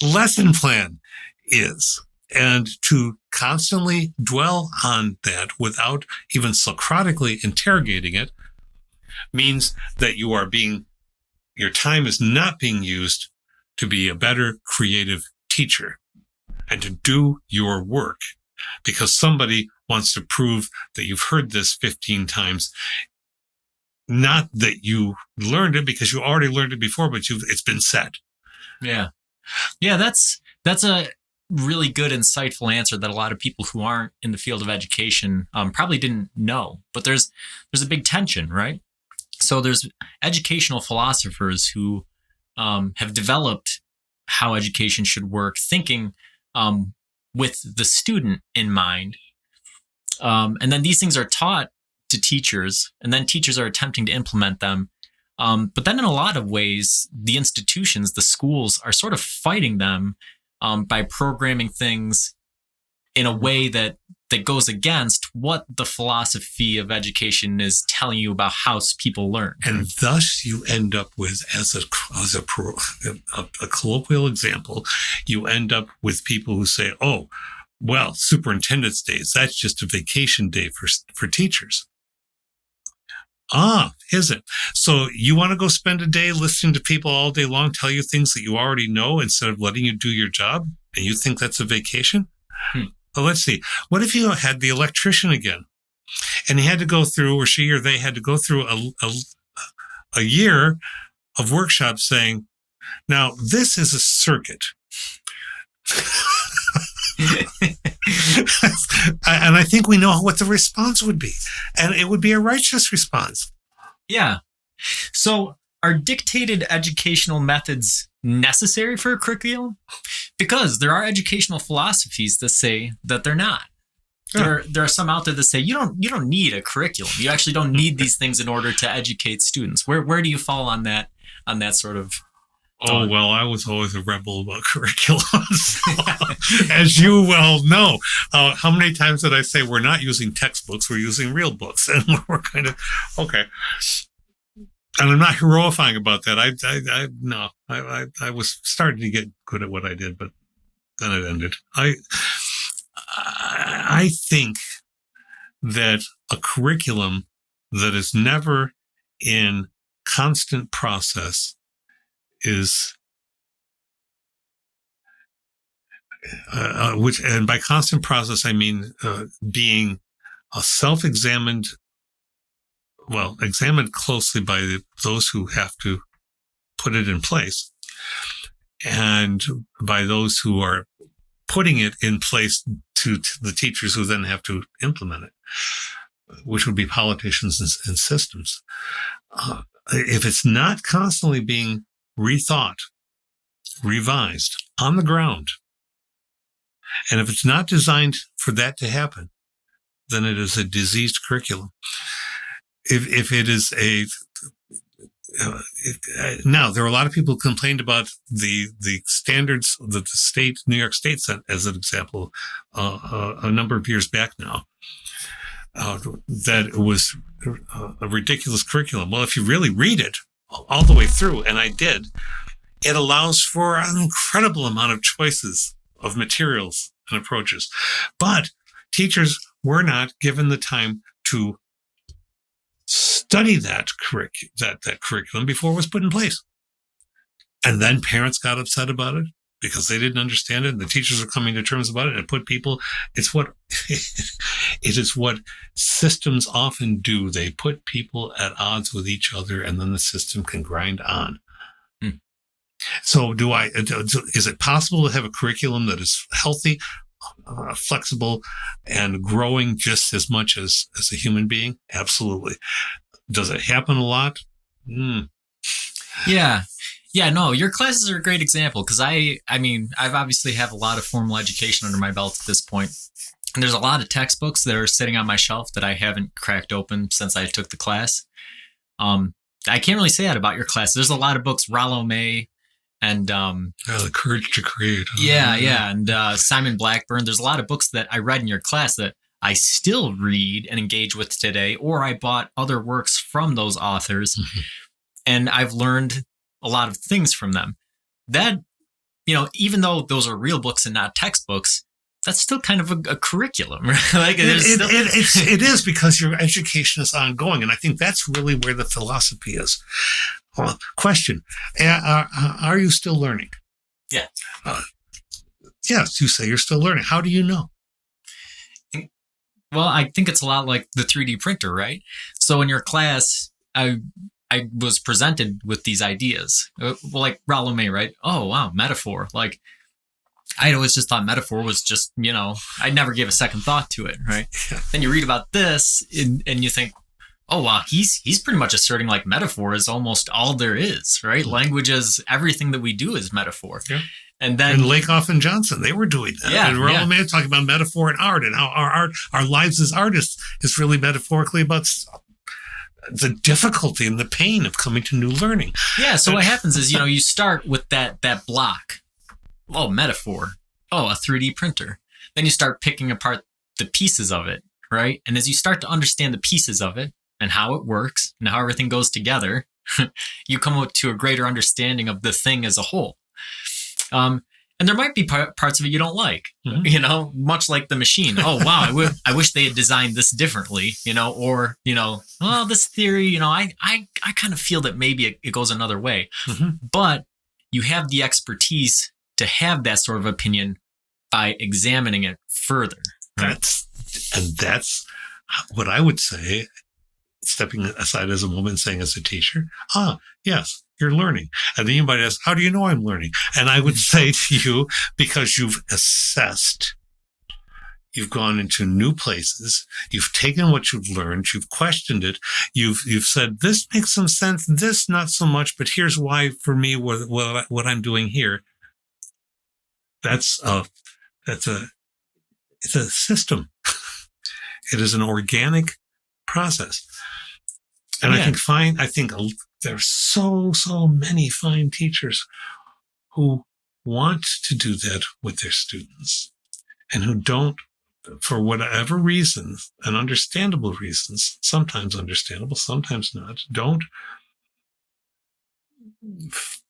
lesson plan is. And to constantly dwell on that without even Socratically interrogating it means that your time is not being used to be a better creative teacher and to do your work, because somebody wants to prove that you've heard this 15 times. Not that you learned it, because you already learned it before, but it's been said. Yeah. Yeah, that's a really good, insightful answer that a lot of people who aren't in the field of education probably didn't know. But there's a big tension, right? So there's educational philosophers who have developed how education should work, thinking with the student in mind. And then these things are taught to teachers, and then teachers are attempting to implement them. But then in a lot of ways, the institutions, the schools, are sort of fighting them by programming things in a way that goes against what the philosophy of education is telling you about how people learn. And thus you end up with, as a colloquial example, you end up with people who say, oh, well, superintendent's days, that's just a vacation day for teachers. Is it? So you want to go spend a day listening to people all day long tell you things that you already know instead of letting you do your job, and you think that's a vacation? Well, let's see. What if you had the electrician again, and he had to go through, or she or they had to go through a year of workshops saying, now this is a circuit. And I think we know what the response would be. And it would be a righteous response. Yeah. So are dictated educational methods necessary for a curriculum? Because there are educational philosophies that say that they're not. Yeah. There are some out there that say you don't need a curriculum. You actually don't need these things in order to educate students. Where do you fall on that sort of? Oh, well, I was always a rebel about curriculums, as you well know. How many times did I say we're not using textbooks, we're using real books? And we're kind of, okay. And I'm not heroifying about that. I was starting to get good at what I did, but then it ended. I think that a curriculum that is never in constant process is, and by constant process, I mean being examined closely by those who have to put it in place, and by those who are putting it in place to the teachers who then have to implement it, which would be politicians and systems. If it's not constantly being rethought, revised on the ground, and if it's not designed for that to happen, then it is a diseased curriculum. If it is now there are a lot of people who complained about the standards that the New York State set as an example a number of years back now, that it was a ridiculous curriculum. Well, if you really read it all the way through, and I did, it allows for an incredible amount of choices of materials and approaches. But teachers were not given the time to study that curriculum before it was put in place. And then parents got upset about it because they didn't understand it. And the teachers are coming to terms about it, and it is what systems often do. They put people at odds with each other, and then the system can grind on. So is it possible to have a curriculum that is healthy, flexible, and growing just as much as a human being? Absolutely. Does it happen a lot? Yeah, no, your classes are a great example, because I mean, I've obviously have a lot of formal education under my belt at this point. And there's a lot of textbooks that are sitting on my shelf that I haven't cracked open since I took the class. I can't really say that about your class. There's a lot of books, Rollo May, and The Courage to Create. And Simon Blackburn. There's a lot of books that I read in your class that I still read and engage with today, or I bought other works from those authors, and I've learned a lot of things from them. That, even though those are real books and not textbooks, that's still kind of a curriculum, right? Like it is, because your education is ongoing, and I think that's really where the philosophy is. Question: are you still learning? Yeah. Yes, you say you're still learning. How do you know? Well, I think it's a lot like the 3D printer, right? So in your class, I was presented with these ideas, well, like Rollo May, right? Oh, wow, metaphor. Like, I'd always just thought metaphor was just, I never gave a second thought to it, right? Yeah. Then you read about this and you think, oh, wow, he's pretty much asserting like metaphor is almost all there is, right? Mm-hmm. Language is everything that we do is metaphor. Yeah. And then Lakoff and Johnson, they were doing that. Yeah, and Rollo May talking about metaphor and art, and how our lives as artists is really metaphorically about the difficulty and the pain of coming to new learning. Yeah. So what happens is, you start with that block. Oh, metaphor. Oh, a 3D printer. Then you start picking apart the pieces of it, right? And as you start to understand the pieces of it and how it works and how everything goes together, you come up to a greater understanding of the thing as a whole. And there might be parts of it you don't like, much like the machine. Oh, wow, I wish they had designed this differently, or, well, this theory, I kind of feel that maybe it goes another way. Mm-hmm. But you have the expertise to have that sort of opinion by examining it further. Right? That's what I would say, stepping aside as a woman, saying as a teacher, yes, you're learning. And then you might ask, how do you know I'm learning? And I would say to you, because you've assessed, you've gone into new places, you've taken what you've learned, you've questioned it, you've said, this makes some sense, this not so much, but here's why for me what I'm doing here. It's a system. It is an organic process. And yeah. I think there's so many fine teachers who want to do that with their students and who don't, for whatever reasons, and understandable reasons, sometimes understandable, sometimes not, don't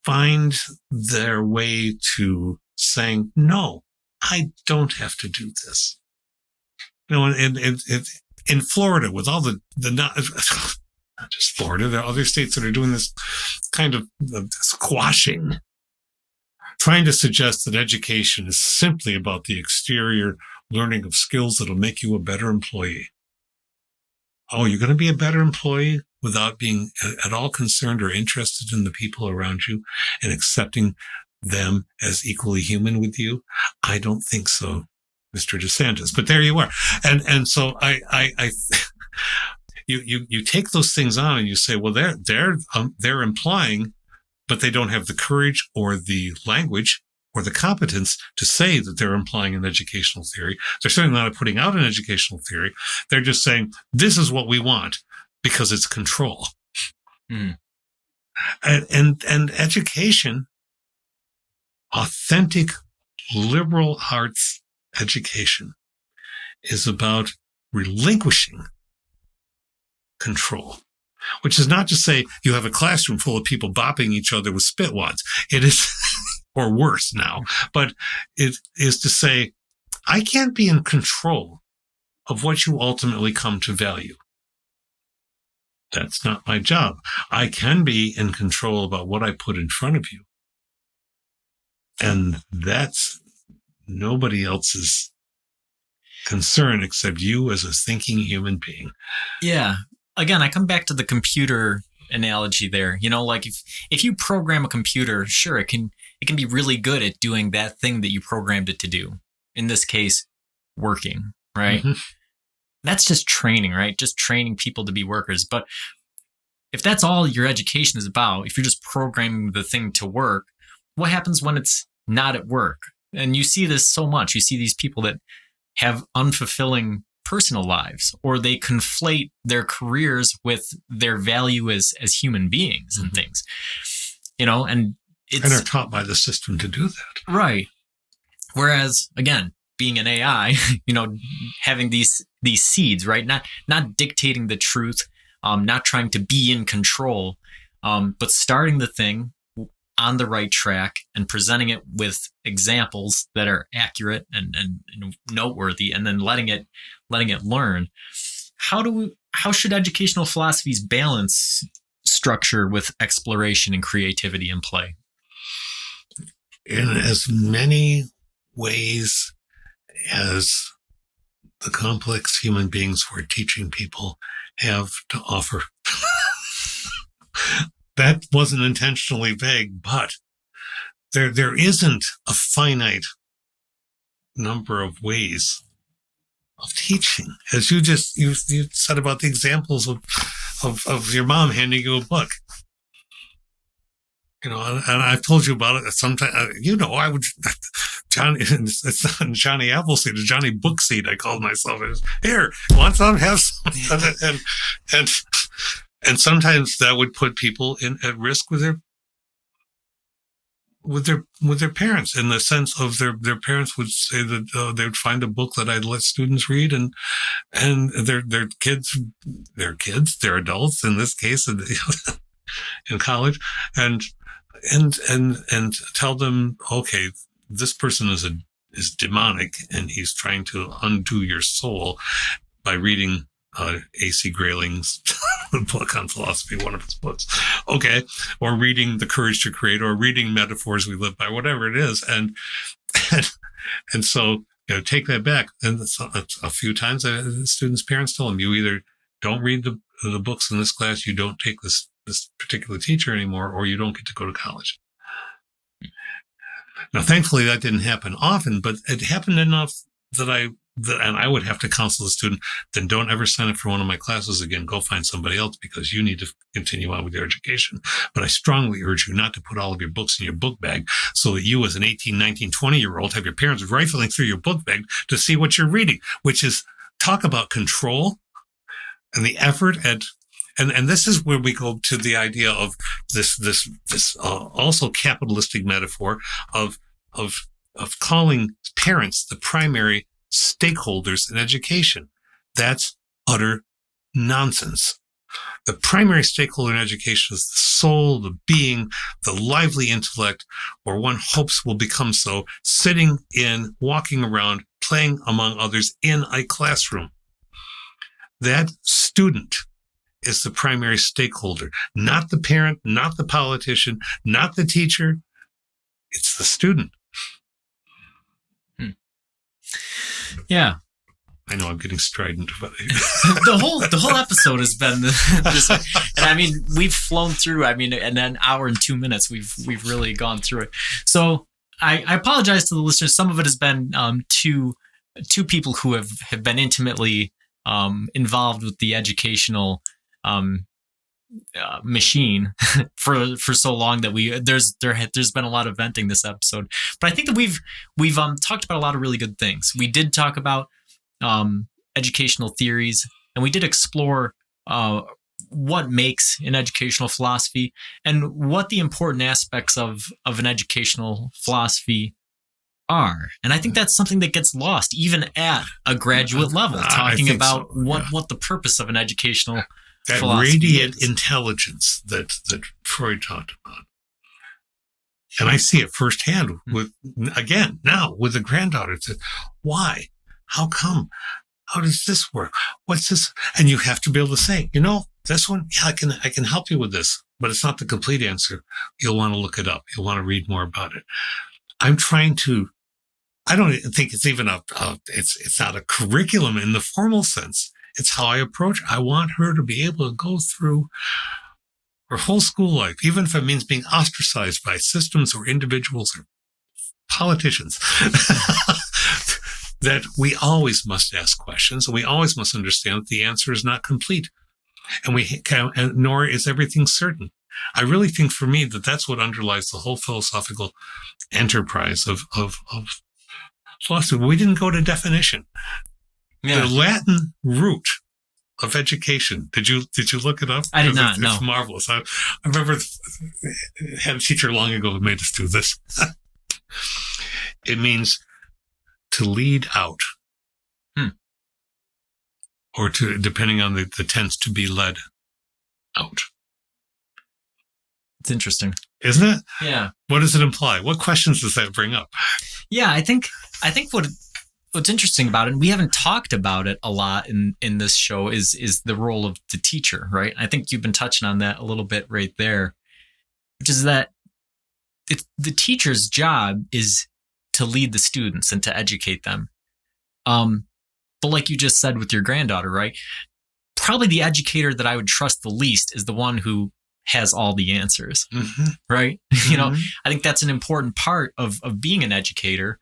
find their way to saying, no, I don't have to do this. In Florida, with all the not just Florida, there are other states that are doing this kind of squashing, trying to suggest that education is simply about the exterior learning of skills that'll make you a better employee. Oh, you're going to be a better employee without being at all concerned or interested in the people around you and accepting them as equally human with you? I don't think so, Mr. DeSantis. But there you are. And so you take those things on and you say, well, they're implying, but they don't have the courage or the language or the competence to say that they're implying an educational theory. They're certainly not putting out an educational theory. They're just saying, this is what we want because it's control. Mm. And education, authentic liberal arts education, is about relinquishing control, which is not to say you have a classroom full of people bopping each other with spit wads. It is, or worse now, but it is to say, I can't be in control of what you ultimately come to value. That's not my job. I can be in control about what I put in front of you. And that's nobody else's concern except you as a thinking human being. Yeah. Again, I come back to the computer analogy there. Like if you program a computer, sure, it can be really good at doing that thing that you programmed it to do. In this case, working, right? Mm-hmm. That's just training, right? Just training people to be workers. But if that's all your education is about, if you're just programming the thing to work, what happens when it's not at work? And you see this so much. You see these people that have unfulfilling personal lives, or they conflate their careers with their value as human beings and things, and are taught by the system to do that. Right. Whereas, again, being an AI, having these seeds, right? Not dictating the truth, not trying to be in control, but starting the thing on the right track and presenting it with examples that are accurate and noteworthy, and then letting it learn. How should educational philosophies balance structure with exploration and creativity and play? In as many ways as the complex human beings we're teaching people have to offer. That wasn't intentionally vague, but there isn't a finite number of ways of teaching. As you said about the examples of your mom handing you a book. And I've told you about it sometimes. I would, it's not Johnny Appleseed, it's Johnny Bookseed, I called myself. Here, want some? Have some. And sometimes that would put people at risk with their parents, in the sense of their parents would say that they would find a book that I'd let students read, and their kids, they're adults in this case, in college, and tell them, okay, this person is demonic, and he's trying to undo your soul by reading A.C. Grayling's book on philosophy, one of his books, okay, or reading The Courage to Create, or reading Metaphors We Live By, whatever it is, and so take that back. And a few times, the students' parents tell them, you either don't read the books in this class, you don't take this particular teacher anymore, or you don't get to go to college. Now, thankfully, that didn't happen often, but it happened enough that I would have to counsel the student, then don't ever sign up for one of my classes again. Go find somebody else, because you need to continue on with your education. But I strongly urge you not to put all of your books in your book bag, so that you, as an 18, 19, 20-year-old, have your parents rifling through your book bag to see what you're reading, which is, talk about control and the effort at. And this is where we go to the idea of this also capitalistic metaphor of calling parents the primary stakeholders in education. That's utter nonsense. The primary stakeholder in education is the soul, the being, the lively intellect, or one hopes will become so, walking around, playing among others in a classroom. That student is the primary stakeholder, not the parent, not the politician, not the teacher. It's the student. Yeah. I know I'm getting strident, but the whole episode has been this, and I mean, we've flown through. I mean, in an hour and 2 minutes, we've really gone through it. So I apologize to the listeners. Some of it has been two people who have been intimately involved with the educational machine for so long that there's been a lot of venting this episode. But I think that we've talked about a lot of really good things. We did talk about educational theories, and we did explore what makes an educational philosophy and what the important aspects of an educational philosophy are. And I think that's something that gets lost even at a graduate level, talking about what the purpose of an educational that philosophy radiant is. Intelligence that Freud talked about. And I see it firsthand with the granddaughter. Why? How come? How does this work? What's this? And you have to be able to say, this one, yeah, I can help you with this, but it's not the complete answer. You'll want to look it up. You'll want to read more about it. I'm trying to, I don't think it's even it's not a curriculum in the formal sense. It's how I approach it. I want her to be able to go through her whole school life, even if it means being ostracized by systems or individuals or politicians, that we always must ask questions, and we always must understand that the answer is not complete, and nor is everything certain. I really think, for me, that's what underlies the whole philosophical enterprise of philosophy. We didn't go to definition. Yeah. The Latin root of education. Did you look it up? I did not. It's marvelous. I remember had a teacher long ago who made us do this. It means to lead out, or to, depending on the tense, to be led out. It's interesting, isn't it? Yeah. What does it imply? What questions does that bring up? Yeah, I think what's interesting about it, and we haven't talked about it a lot in this show, is the role of the teacher, right? I think you've been touching on that a little bit right there, which is that the teacher's job is to lead the students and to educate them. But like you just said with your granddaughter, right? Probably the educator that I would trust the least is the one who has all the answers, right? You know, I think that's an important part of being an educator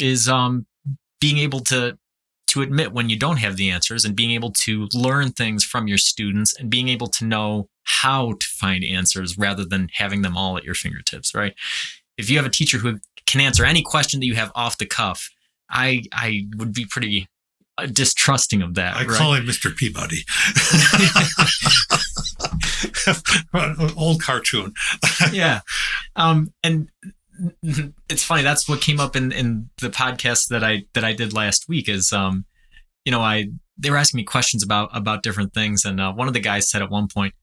is being able to admit when you don't have the answers and being able to learn things from your students and being able to know how to find answers rather than having them all at your fingertips, right? If you have a teacher who can answer any question that you have off the cuff, I would be pretty distrusting of that. I call him Mr. Peabody. Old cartoon. Yeah. And it's funny. That's what came up in the podcast that I did last week is, you know, they were asking me questions about different things. And one of the guys said at one point,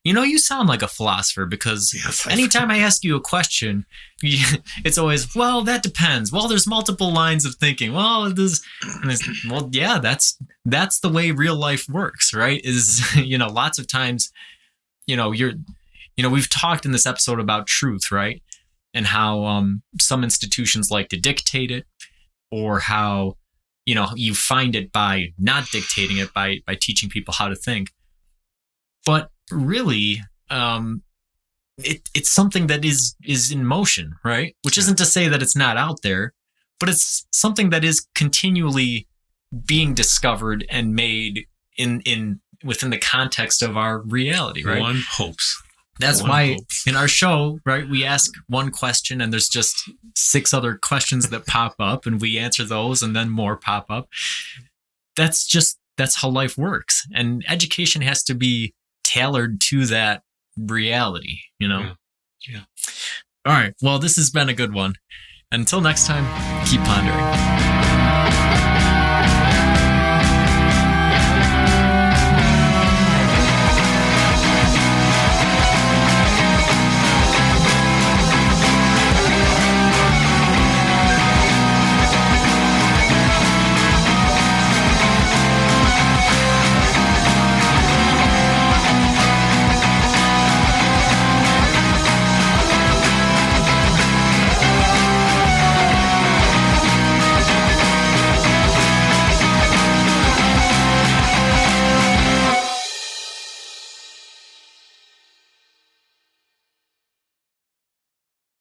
you know, you sound like a philosopher because anytime I ask you a question, it's always, well, that depends. Well, there's multiple lines of thinking. Well, well, yeah, that's the way real life works, right? Is, you know, lots of times, you know, we've talked in this episode about truth, right? And how some institutions like to dictate it, or how, you know, you find it by not dictating it, by teaching people how to think. But really, it's something that is in motion, right? Which isn't to say that it's not out there, but it's something that is continually being discovered and made in within the context of our reality, right? One hopes. That's why in our show, right, we ask one question and there's just 6 other questions that pop up and we answer those and then more pop up. That's how life works. And education has to be tailored to that reality, you know? Yeah. All right. Well, this has been a good one. Until next time, keep pondering.